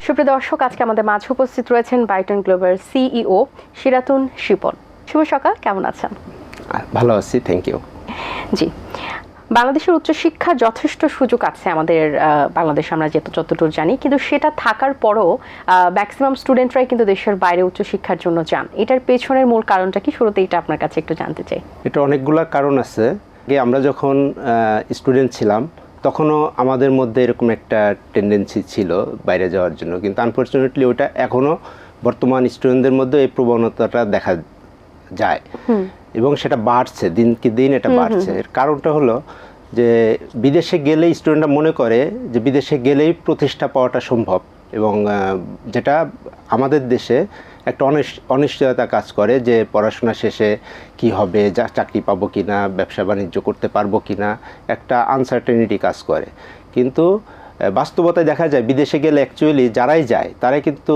সুপ্রিয় দর্শক, আজকে আমাদের মাঝে উপস্থিত রয়েছেন ব্রাইটন গ্লোবাল সিইও শিরাতুন শিপন। শুভ সকাল, কেমন আছেন? ভালো আছি, থ্যাংক ইউ। জি, বাংলাদেশের উচ্চশিক্ষা যথেষ্ট সুযোগ আছে আমাদের বাংলাদেশে, আমরা যতটুকু জানি, কিন্তু সেটা থাকার পরও ম্যাক্সিমাম স্টুডেন্টরাই কিন্তু দেশের বাইরে উচ্চশিক্ষার জন্য যান। এটার পেছনের মূল কারণটা কি? শুরুতে এটা আপনার কাছে একটু জানতে চাই। এটা অনেকগুলো কারণ আছে। আমরা যখন স্টুডেন্ট ছিলাম তখনও আমাদের মধ্যে এরকম একটা টেন্ডেন্সি ছিল বাইরে যাওয়ার জন্য, কিন্তু আনফর্চুনেটলি ওটা এখনও বর্তমান স্টুডেন্টদের মধ্যে এই প্রবণতাটা দেখা যায় এবং সেটা বাড়ছে, দিন কি দিন এটা বাড়ছে। এর কারণটা হলো যে বিদেশে গেলেই স্টুডেন্টরা মনে করে যে বিদেশে গেলেই প্রতিষ্ঠা পাওয়াটা সম্ভব, এবং যেটা আমাদের দেশে একটা অনিশ্চয়তা কাজ করে যে পড়াশোনা শেষে কি হবে, চাকরি পাবো কি না, ব্যবসা বাণিজ্য করতে পারবো কি না, একটা আনসার্টেনিটি কাজ করে। কিন্তু বাস্তবতায় দেখা যায় বিদেশে গেলে অ্যাকচুয়ালি যারাই যায় তারাই কিন্তু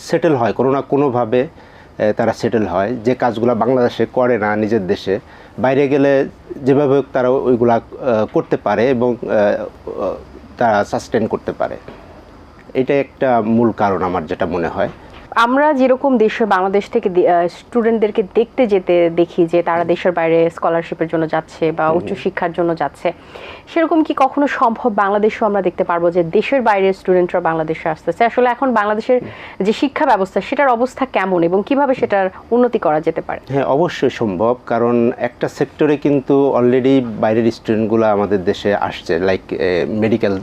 সেটেল হয়, কোনো না কোনোভাবে তারা সেটেল হয়। যে কাজগুলো বাংলাদেশে করে না নিজের দেশে, বাইরে গেলে যেভাবে তারা ওইগুলা করতে পারে এবং তারা সাস্টেন করতে পারে। এটা একটা মূল কারণ আমার যেটা মনে হয়। আমরা যেরকম দেশে বাংলাদেশ থেকে স্টুডেন্টদেরকে দেখতে যেতে দেখি যে তারা দেশের বাইরে স্কলারশিপের জন্য যাচ্ছে বা উচ্চশিক্ষার জন্য যাচ্ছে, সেরকম কি কখনো সম্ভব বাংলাদেশেও আমরা দেখতে পারবো যে দেশের বাইরের স্টুডেন্টরা বাংলাদেশে আসতেছে? আসলে এখন বাংলাদেশের যে শিক্ষা ব্যবস্থা সেটার অবস্থা কেমন এবং কিভাবে সেটার উন্নতি করা যেতে পারে? হ্যাঁ, অবশ্যই সম্ভব, কারণ একটা সেক্টরে কিন্তু অলরেডি বাইরের স্টুডেন্টগুলো আমাদের দেশে আসছে, লাইক মেডিকেল,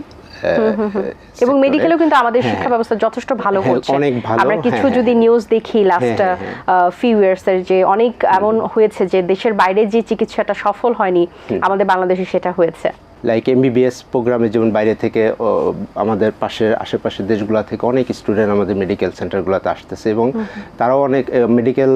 এবং মেডিকেলেও কিন্তু আমাদের শিক্ষা ব্যবস্থা যথেষ্ট ভালো হচ্ছে। অনেক ভালো। আমরা কিছু যদি নিউজ দেখি লাস্ট ফিউ ইয়ার্স এর, যে অনেক এমন হয়েছে যে দেশের বাইরে যে চিকিৎসাটা সফল হয়নি আমাদের বাংলাদেশে সেটা হয়েছে। লাইক এমবিবিএস প্রোগ্রামে যেমন বাইরে থেকে আমাদের আশেপাশের দেশগুলো থেকে অনেক স্টুডেন্ট আমাদের মেডিকেল সেন্টারগুলোতে আসতেছে, এবং তারাও অনেক মেডিকেল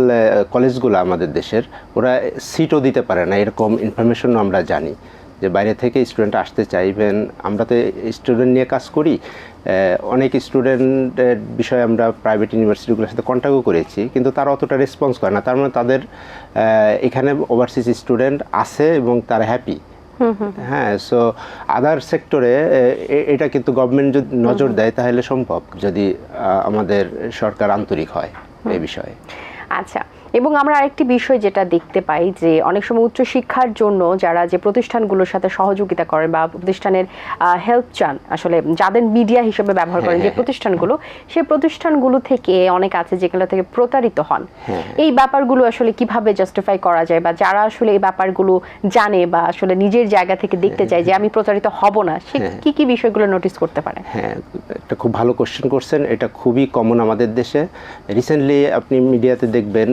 কলেজগুলো আমাদের দেশের ওরা সিটও দিতে পারে না, এরকম ইনফরমেশনও আমরা জানি যে বাইরে থেকে স্টুডেন্ট আসতে চাইবেন। আমরা তো স্টুডেন্ট নিয়ে কাজ করি, অনেক স্টুডেন্টের বিষয়ে আমরা প্রাইভেট ইউনিভার্সিটিগুলোর সাথে কন্ট্যাক্টও করেছি, কিন্তু তারা অতটা রেসপন্স করে না। তার মানে তাদের এখানে ওভারসিজ স্টুডেন্ট আছে এবং তারা হ্যাপি। হ্যাঁ, সো আদার সেক্টরে এটা কিন্তু গভর্নমেন্ট যদি নজর দেয় তাহলে সম্ভব, যদি আমাদের সরকার আন্তরিক হয় এই বিষয়ে। আচ্ছা, এবং আমরা আরেকটি বিষয় যেটা দেখতে পাই যে অনেক সময় উচ্চশিক্ষার জন্য যারা যে প্রতিষ্ঠানগুলোর সাথে সহযোগিতা করেন বা প্রতিষ্ঠানের হেল্প চান, আসলে যাদের মিডিয়া হিসেবে ব্যবহার করেন যে প্রতিষ্ঠানগুলো, সেই প্রতিষ্ঠানগুলো থেকে অনেক আছে যেগুলো থেকে প্রতারিত হন। এই ব্যাপারগুলো আসলে কিভাবে জাস্টিফাই করা যায়, বা যারা আসলে এই ব্যাপারগুলো জানে বা আসলে নিজের জায়গা থেকে দেখতে চায় যে আমি প্রতারিত হব না, সে কি কি বিষয়গুলো নোটিস করতে পারে? হ্যাঁ, একটা খুব ভালো কোশ্চেন করছেন। এটা খুবই কমন আমাদের দেশে। রিসেন্টলি আপনি মিডিয়াতে দেখবেন,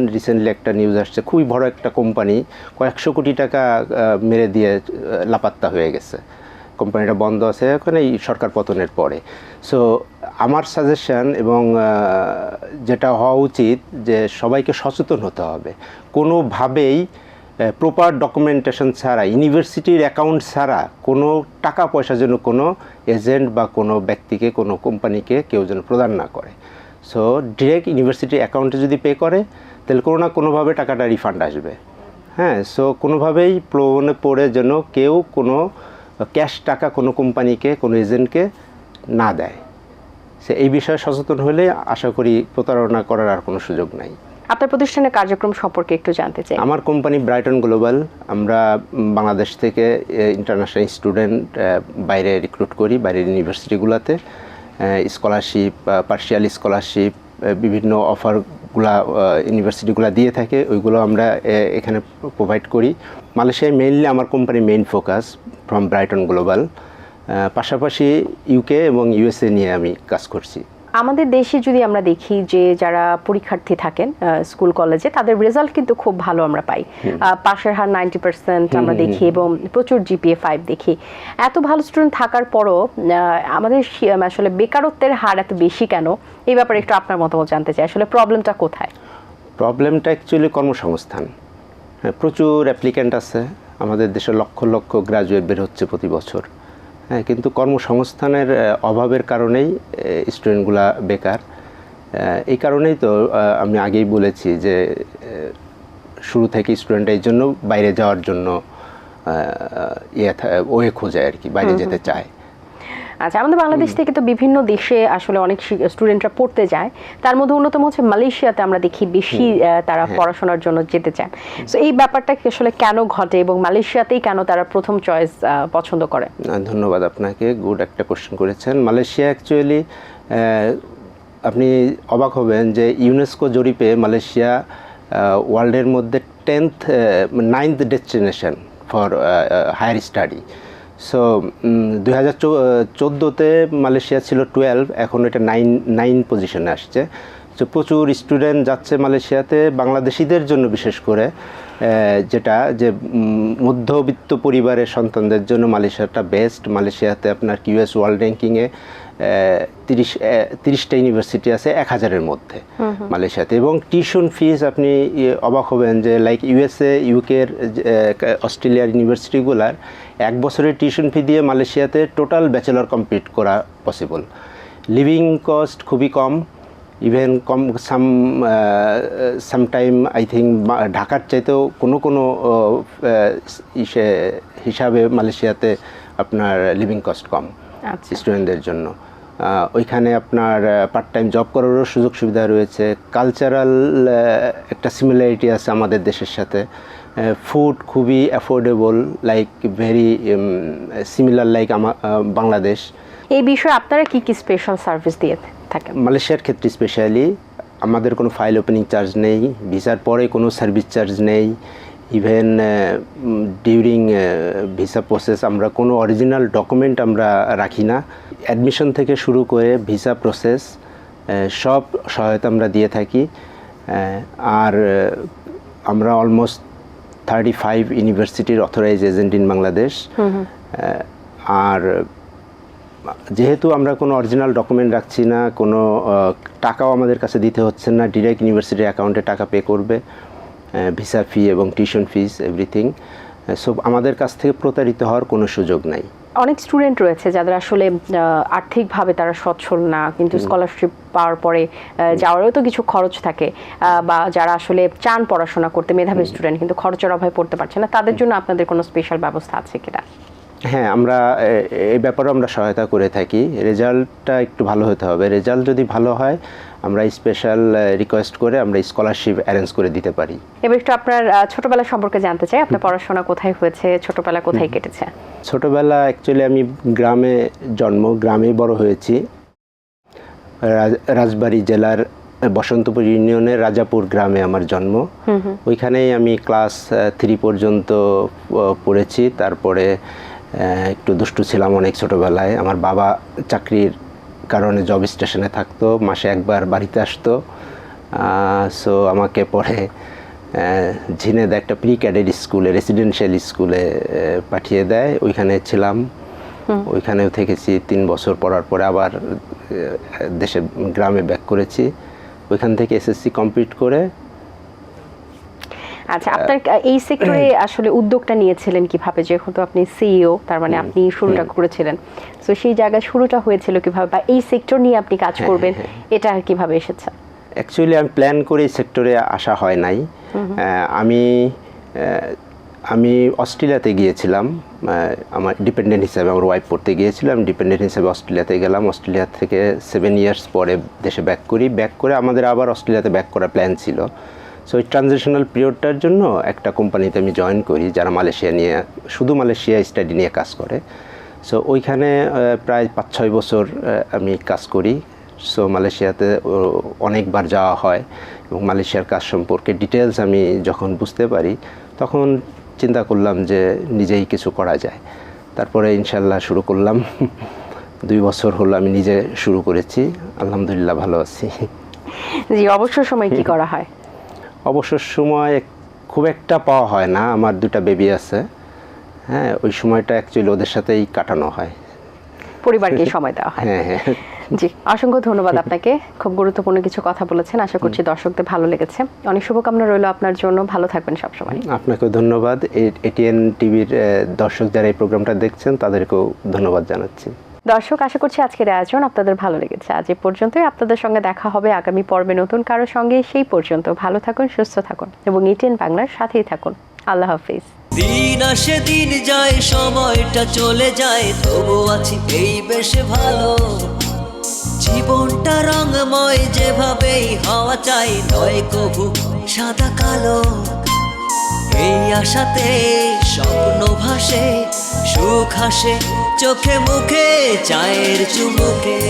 একটা নিউজ আসছে, খুবই বড় একটা কোম্পানি কয়েকশো কোটি টাকা মেরে দিয়ে লাপাত্তা হয়ে গেছে। কোম্পানিটা বন্ধ আছে এখন এই সরকার পতনের পরে। সো আমার সাজেশন এবং যেটা হওয়া উচিত যে সবাইকে সচেতন হতে হবে। কোনোভাবেই প্রপার ডকুমেন্টেশন ছাড়া, ইউনিভার্সিটির অ্যাকাউন্ট ছাড়া কোনো টাকা পয়সা যেন কোনো এজেন্ট বা কোনো ব্যক্তিকে, কোনো কোম্পানিকে কেউ যেন প্রদান না করে। সো ডিরেক্ট ইউনিভার্সিটি অ্যাকাউন্টে যদি পে করে তাহলে কোনো না কোনোভাবে টাকাটা রিফান্ড আসবে। হ্যাঁ, সো কোনোভাবেই প্রলোভনে পড়ে যেন কেউ কোনো ক্যাশ টাকা কোনো কোম্পানিকে, কোনো এজেন্টকে না দেয়। সে এই বিষয়ে সচেতন হলে আশা করি প্রতারণা করার আর কোনো সুযোগ নাই। আপনার প্রতিষ্ঠানের কার্যক্রম সম্পর্কে একটু জানতে চাই। আমার কোম্পানি ব্রাইটন গ্লোবাল, আমরা বাংলাদেশ থেকে ইন্টারন্যাশনাল স্টুডেন্ট বাইরে রিক্রুট করি, বাইরের ইউনিভার্সিটিগুলোতে স্কলারশিপ, পার্শিয়াল স্কলারশিপ, বিভিন্ন অফারগুলা ইউনিভার্সিটিগুলো দিয়ে থাকে, ওইগুলো আমরা এখানে প্রোভাইড করি। মালয়েশিয়ায় মেইনলি আমার কোম্পানির main focus from Brighton global. পাশাপাশি ইউকে এবং ইউএসএ নিয়ে আমি কাজ করছি। আমাদের দেশে যদি আমরা দেখি যে যারা পরীক্ষার্থী থাকেন স্কুল কলেজে, তাদের রেজাল্ট কিন্তু খুব ভালো আমরা পাই, পাশের হার 90% আমরা দেখি এবং প্রচুর GPA 5 দেখি। এত ভালো স্টুডেন্ট থাকার পরও আমাদের আসলে বেকারত্বের হার এত বেশি কেন? এই ব্যাপারে একটু আপনার মতামত জানতে চাই। আসলে প্রবলেমটা কোথায়? প্রবলেমটা অ্যাকচুয়ালি কর্মসংস্থান। হ্যাঁ, প্রচুর অ্যাপ্লিক্যান্ট আছে আমাদের দেশে, লক্ষ লক্ষ গ্রাজুয়েট বের হচ্ছে প্রতি বছর। হ্যাঁ, কিন্তু কর্মসংস্থানের অভাবের কারণেই স্টুডেন্টগুলা বেকার। এই কারণেই তো আমি আগেই বলেছি যে শুরু থেকে স্টুডেন্টরা এই জন্য বাইরে যাওয়ার জন্য ওয়ে খোঁজে আর কি, বাইরে যেতে চায়। আচ্ছা, আমাদের বাংলাদেশ থেকে তো বিভিন্ন দেশে আসলে অনেক স্টুডেন্টরা পড়তে যায়, তার মধ্যে অন্যতম হচ্ছে মালয়েশিয়াতে আমরা দেখি বেশি তারা পড়াশোনার জন্য যেতে চান। তো এই ব্যাপারটা কি আসলে কেন ঘটে এবং মালয়েশিয়াতেই কেন তারা প্রথম চয়েস পছন্দ করে? ধন্যবাদ আপনাকে, গুড একটা কোশ্চেন করেছেন। মালয়েশিয়া অ্যাকচুয়ালি আপনি অবাক হবেন যে ইউনেস্কো জরিপে মালয়েশিয়া ওয়ার্ল্ডের মধ্যে 9th destination for higher study. So 2014-তে মালয়েশিয়া ছিল 12, এখন এটা 9 পজিশনে আসছে। তো প্রচুর স্টুডেন্ট যাচ্ছে মালয়েশিয়াতে, বাংলাদেশিদের জন্য বিশেষ করে, যেটা যে মধ্যবিত্ত পরিবারের সন্তানদের জন্য মালয়েশিয়াটা বেস্ট। মালয়েশিয়াতে আপনার কিউএস ওয়ার্ল্ড র্যাঙ্কিংয়ে 30টা ইউনিভার্সিটি আছে 1000-এর মধ্যে মালয়েশিয়াতে। এবং টিউশন ফিস আপনি অবাক হবেন যে লাইক ইউএসএ, ইউকের, অস্ট্রেলিয়ার ইউনিভার্সিটিগুলার 1 বছরের টিউশন ফি দিয়ে মালয়েশিয়াতে টোটাল ব্যাচেলর কমপ্লিট করা পসিবল। লিভিং কস্ট খুবই কম, ইভেন কম সামটাইম আই থিঙ্ক ঢাকার চাইতেও কোনো হিসাবে মালয়েশিয়াতে আপনার লিভিং কস্ট কম স্টুডেন্টদের জন্য। ওইখানে আপনার পার্ট টাইম জব করারও সুযোগ সুবিধা রয়েছে। কালচারাল একটা সিমিলারিটি আছে আমাদের দেশের সাথে। ফুড খুবই affordable, like very similar like Bangladesh. এই বিষয়ে আপনারা কি কি স্পেশাল সার্ভিস দিয়ে থাকেন? মালয়েশিয়ার ক্ষেত্রে স্পেশালি আমাদের কোনো ফাইল ওপেনিং চার্জ নেই, ভিসার পরে কোনো সার্ভিস চার্জ নেই, ইভেন ডিউরিং ভিসা প্রসেস আমরা কোনো অরিজিনাল ডকুমেন্ট আমরা রাখি না। অ্যাডমিশন থেকে শুরু করে ভিসা প্রসেস সব সহায়তা আমরা দিয়ে থাকি। আর আমরা অলমোস্ট 35 ইউনিভার্সিটির অথরাইজ এজেন্ট ইন বাংলাদেশ। আর যেহেতু আমরা কোনো অরিজিনাল ডকুমেন্ট রাখছি না, কোনো টাকাও আমাদের কাছে দিতে হচ্ছে না, ডিরেক্ট ইউনিভার্সিটির অ্যাকাউন্টে টাকা পে করবে, ভিসা ফি এবং টিউশন ফিস এভরিথিং। সো আমাদের কাছ থেকে প্রতারিত হওয়ার কোনো সুযোগ নাই। অনেক স্টুডেন্ট রয়েছে যাদের আসলে আর্থিকভাবে তারা সচ্ছল না, কিন্তু স্কলারশিপ পাওয়ার পরে যাওয়ারও তো কিছু খরচ থাকে, বা যারা আসলে চান পড়াশোনা করতে, মেধাবী স্টুডেন্ট কিন্তু খরচের অভাবে পড়তে পারছে না, তাদের জন্য আপনাদের কোনো স্পেশাল ব্যবস্থা আছে কিনা? হ্যাঁ, আমরা এই ব্যাপারে আমরা সহায়তা করে থাকি। রেজাল্টটা একটু ভালো হতে হবে। রেজাল্ট যদি ভালো হয় আমরা স্পেশাল রিকোয়েস্ট করে আমরা স্কলারশিপ অ্যারেঞ্জ করে দিতে পারি। এবার একটু আপনার ছোটবেলা সম্পর্কে জানতে চাই। আপনার পড়াশোনা কোথায় হয়েছে, ছোটবেলা কোথায় কেটেছে? ছোটবেলা অ্যাকচুয়ালি আমি গ্রামে জন্ম, গ্রামেই বড় হয়েছি। রাজবাড়ী জেলার বসন্তপুর ইউনিয়নের রাজাপুর গ্রামে আমার জন্ম। ওইখানেই আমি ক্লাস 3 পর্যন্ত পড়েছি। তারপরে একটু দুষ্টু ছিলাম অনেক ছোটোবেলায়। আমার বাবা চাকরির কারণে জব স্টেশনে থাকতো, মাসে একবার বাড়িতে আসতো। সো আমাকে পরে ঝিনেদা একটা প্রি ক্যাডেট স্কুলে, রেসিডেন্সিয়াল স্কুলে পাঠিয়ে দেয়। ওইখানে ছিলাম, ওইখানেও থেকেছি 3 বছর। পড়ার পরে আবার দেশে গ্রামে ব্যাক করেছি। ওইখান থেকে এসএসসি কমপ্লিট করে। আচ্ছা, আপনার এই সেক্টরে আসলে উদ্যোগটা নিয়েছিলেন কিভাবে? যেহেতু আপনি সিইও, তার মানে আপনি শুরুটা করেছিলেন, সো সেই জায়গায় শুরুটা হয়েছিল কিভাবে, বা এই সেক্টর নিয়ে আপনি কাজ করবেন এটা কিভাবে এসেছে? অ্যাকচুয়ালি আমি প্ল্যান করে এই সেক্টরে আসা হয় নাই। আমি অস্ট্রেলিয়াতে গিয়েছিলাম আমার ডিপেন্ডেন্ট হিসেবে, আমার ওয়াইফ পড়তে গিয়েছিলাম, ডিপেন্ডেন্ট হিসেবে অস্ট্রেলিয়াতে গেলাম। অস্ট্রেলিয়া থেকে 7 ইয়ার্স পরে দেশে ব্যাক করি। ব্যাক করে আমাদের আবার অস্ট্রেলিয়াতে ব্যাক করার প্ল্যান ছিল। সো ওই ট্রানজিশনাল পিরিয়ডটার জন্য একটা কোম্পানিতে আমি জয়েন করি যারা মালয়েশিয়া নিয়ে, শুধু মালয়েশিয়া স্টাডি নিয়ে কাজ করে। সো ওইখানে প্রায় 5-6 বছর আমি কাজ করি। সো মালয়েশিয়াতে অনেকবার যাওয়া হয় এবং মালয়েশিয়ার কাজ সম্পর্কে ডিটেলস আমি যখন বুঝতে পারি তখন চিন্তা করলাম যে নিজেই কিছু করা যায়। তারপরে ইনশাল্লাহ শুরু করলাম। 2 বছর হলো আমি নিজে শুরু করেছি, আলহামদুলিল্লাহ ভালো আছি। জি, অবসর সময় কি করা হয়? অবসর সময় খুব একটা পাওয়া হয় না, আমার 2টা বেবি আছে। হ্যাঁ, ওই সময়টা অ্যাকচুয়ালি ওদের সাথেই কাটানো হয়, পরিবারকে সময় দেওয়া হয়। হ্যাঁ হ্যাঁ। জি, অসংখ্য ধন্যবাদ আপনাকে। খুব গুরুত্বপূর্ণ কিছু কথা বলেছেন, আশা করছি দর্শকদের ভালো লেগেছে। অনেক শুভকামনা রইল আপনার জন্য, ভালো থাকবেন সবসময়। আপনাকেও ধন্যবাদ। এটিএন টিভির দর্শক যারা এই প্রোগ্রামটা দেখছেন তাদেরকেও ধন্যবাদ জানাচ্ছি। দর্শক, আশা করছি আজকের আয়োজন আপনাদের ভালো লেগেছে। আজ এ পর্যন্তই। আপনাদের সঙ্গে দেখা হবে আগামী পর্বে নতুন কারোর সঙ্গে। সেই পর্যন্ত ভালো থাকুন, সুস্থ থাকুন এবং এটিএন বাংলার সাথেই থাকুন। আল্লাহ হাফিজ। দিন আসে দিন যায়, সময়টা চলে যায়, তবু আছি এই বেশ ভালো। জীবনটা রঙময়, যেভাবেই হওয়া চাই, নয় কভু সাদা কালো। এই আশাতে স্বপ্ন ভাসে, সুখ হাসে চোখে মুখে, চায়ের চুমুকে।